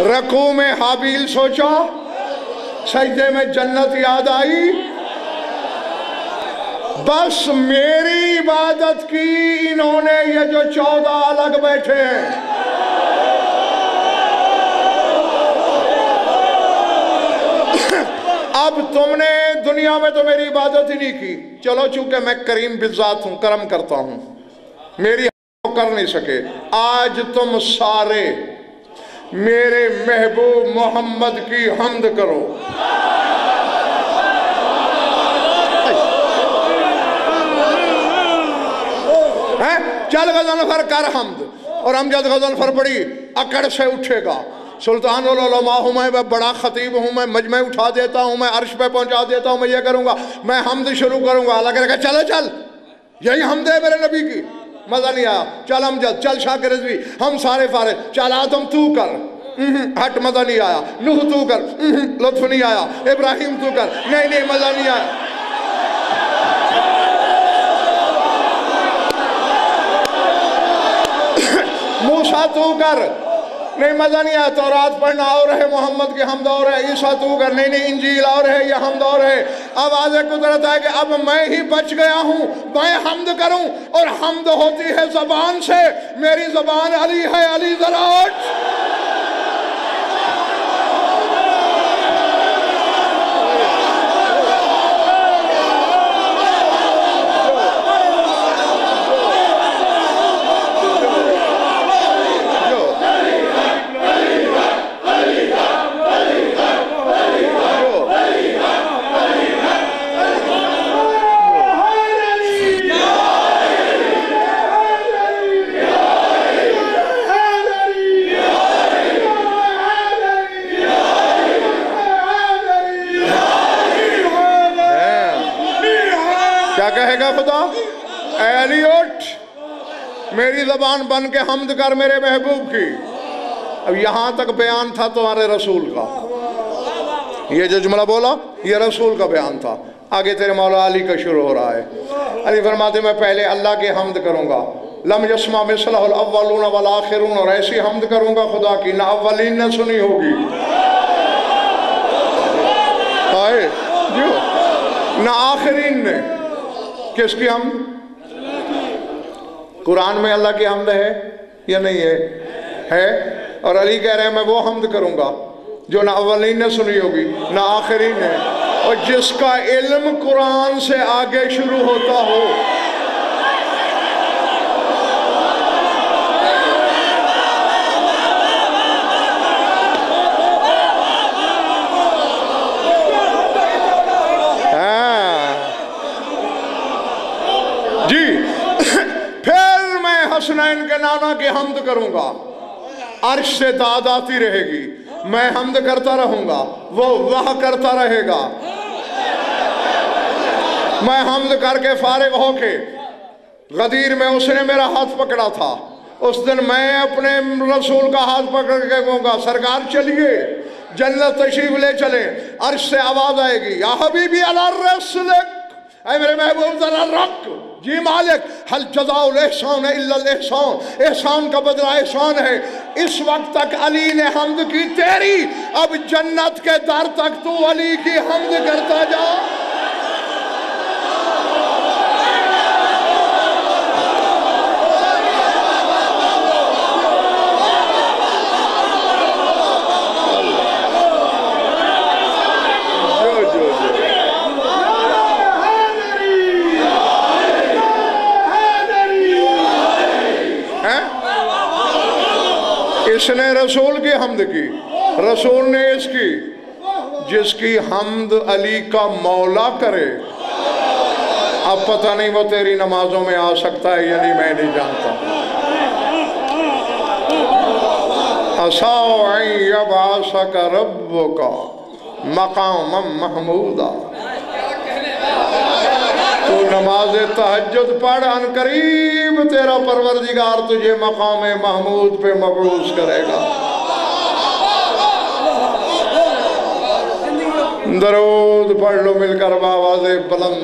رکوع میں حابیل سوچا، سجدے میں جنت یاد آئی، بس میری عبادت کی انہوں نے یہ جو 14 الگ بیٹھے ہیں۔ اب تم نے دنیا میں تو میری عبادت ہی نہیں کی، چلو چونکہ میں کریم بالذات ہوں، کرم کرتا ہوں، میری کر نہیں سکے، آج تم سارے میرے محبوب محمد کی حمد کرو۔ چل غضنفر کر حمد، اور امجد غضنفر پڑی، اکڑ سے اٹھے گا، سلطان العلماء ہوں میں بڑا خطیب ہوں میں مجمع اٹھا دیتا ہوں، میں عرش پہ پہنچا دیتا ہوں، میں یہ کروں گا، میں حمد شروع کروں گا۔ اللہ کہے گا چلے چل، یہی حمد ہے میرے نبی کی۔ مزہ نہیں آیا، چل امجد، چل شاہ رضوی، ہم سارے فارغ، چل آدم تو کر، ہٹ مزہ نہیں آیا، نوح تو کر، لطف نہیں آیا، ابراہیم تو کر، نہیں مزہ نہیں آیا، موسیٰ تو کر، نہیں مزہ نہیں آیا، تورات پڑھنا اور ہے، محمد کی حمد اور ہے، عیسیٰ تو کر، نہیں انجیل اور ہے، یہ حمد اور ہے۔ اب آج قدرت ہے کہ اب میں ہی بچ گیا ہوں، میں حمد کروں، اور حمد ہوتی ہے زبان سے، میری زبان علی ہے، علی ذراٹ۔ کیا کہے گا خدا؟ اے علی اٹھ، میری زبان بن کے حمد کر میرے محبوب کی۔ اب یہاں تک بیان تھا تمہارے رسول کا، یہ جو جملہ بولا یہ رسول کا بیان تھا، آگے تیرے مولا علی کا شروع ہو رہا ہے۔ علی فرماتے میں پہلے اللہ کے حمد کروں گا، لم یسمع مثلہ الاولون والآخرون، اور ایسی حمد کروں گا خدا کی نہ اولین نے سنی ہوگی، نہ آخرین نے۔ کس کی حمد؟ قرآن میں اللہ کی حمد ہے یا نہیں ہے؟ اور علی کہہ رہے ہیں میں وہ حمد کروں گا جو نہ اولین نے سنی ہوگی نہ آخرین نے، اور جس کا علم قرآن سے آگے شروع ہوتا ہو۔ حسنین کے نانا کی حمد کروں گا، عرش سے داد آتی رہے گی، میں حمد کرتا رہوں گا، وہ واہ کرتا رہے گا، میں حمد کر کے فارغ ہو کے، غدیر میں اس نے میرا ہاتھ پکڑا تھا، اس دن میں اپنے رسول کا ہاتھ پکڑ کے کہوں گا سرکار چلیے جنت تشریف لے چلیں، عرش سے آواز آئے گی یا حبیبی علی الرسلک، اے میرے محبوب ذرا رک، جی مالک، حل جزاء الاحسان الا الاحسان، احسان کا بدلہ احسان ہے۔ اس وقت تک علی نے حمد کی تیری، اب جنت کے در تک تو علی کی حمد کرتا جا۔ اس نے رسول کی حمد کی، رسول نے اس کی، جس کی حمد علی کا مولا کرے، اب پتہ نہیں وہ تیری نمازوں میں آ سکتا ہے یا نہیں، میں نہیں جانتا۔ عَسَىٰ أَن يَبْعَثَكَ رَبُّكَ مَقَامًا مَحْمُودًا، تو نماز تہجد پڑھ، ان قریب تیرا پروردگار تجھے مقام محمود پہ مبعوث کرے گا۔ درود پڑھ لو مل کر بآواز بلند۔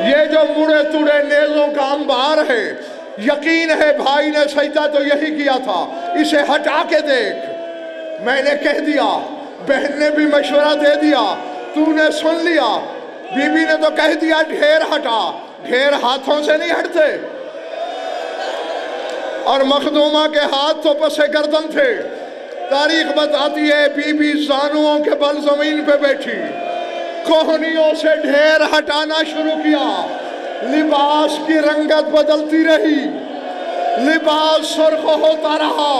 یہ جو مڑے توڑے نیزوں کا انبار ہے، یقین ہے بھائی نے سجدہ تو یہی کیا تھا، اسے ہٹا کے دیکھ۔ میں نے کہہ دیا، بہن نے بھی مشورہ دے دیا، تو نے سن لیا، بی بی نے تو کہہ دیا ڈھیر ہٹا، ڈھیر ہاتھوں سے نہیں ہٹتے، اور مخدومہ کے ہاتھ تو پس گردن تھے۔ تاریخ بتاتی ہے بی بی زانوؤں کے بل زمین پہ بیٹھی، کوہنیوں سے ڈھیر ہٹانا شروع کیا، لباس کی رنگت بدلتی رہی، لباس سرخ ہوتا رہا۔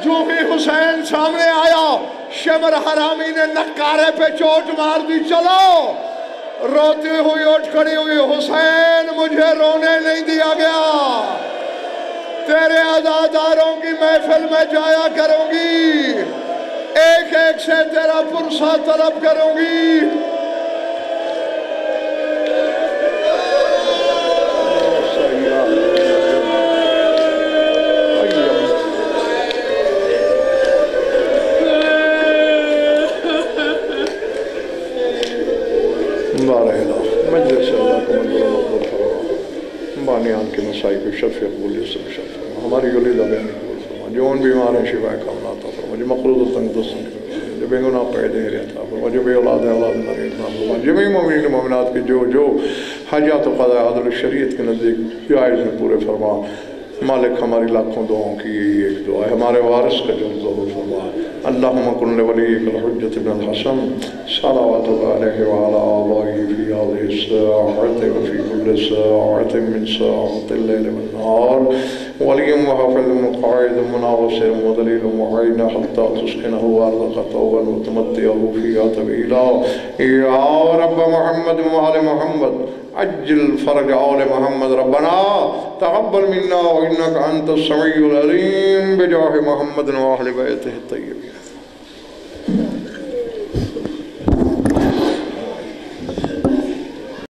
جو ہی حسین سامنے آیا، شمر حرامی نے نکارے پہ چوٹ مار دی، چلو۔ روتی ہوئی اٹھ کھڑی ہوئی، حسین مجھے رونے نہیں دیا گیا، تیرے عزاداروں کی محفل میں جایا کروں گی، ایک ایک سے تیرا پرسہ طلب کروں گی۔ مجلس اللہ کو منظور مقبول فرما، بانیان کے مسائی کو شفیع قبولیت سے بشر فرما، ہماری یلیدہ بیانی قبول فرما، جو ان بیمار ہیں شفاء کاملہ عطا فرما، جو مقروض و تنگ دستن فرما، جو بے گناہ پیدے ہیں عطا فرما، جو بے اولاد ہیں اولاد نرین فرما، جمعی مومنین مومنات کے جو حاجات و قضاء عدل شریعت کے نزدیک جائز میں پورے فرما۔ مالک ہماری لاکھوں دعاؤں کی یہی ایک دعا ہے، ہمارے وارث کا جو ضرور فرما۔ اللہم کن لولیک الحجت بن الحسن صلواتک علیہ وعلی آبائہ فی هذه الساعة وفی كل ساعة من ساعة الليل والنهار ولی وحافظ مقاعد مناصر ودلیل معین حتی تسکنہ ارضک طوبا وتمتعہ فیہا طویلا۔ یا رب محمد وآل محمد عجل فرج آل محمد، ربنا تقبل منا وإنك أنت السميع العليم بجاه محمد وأهل بيته الطيبين۔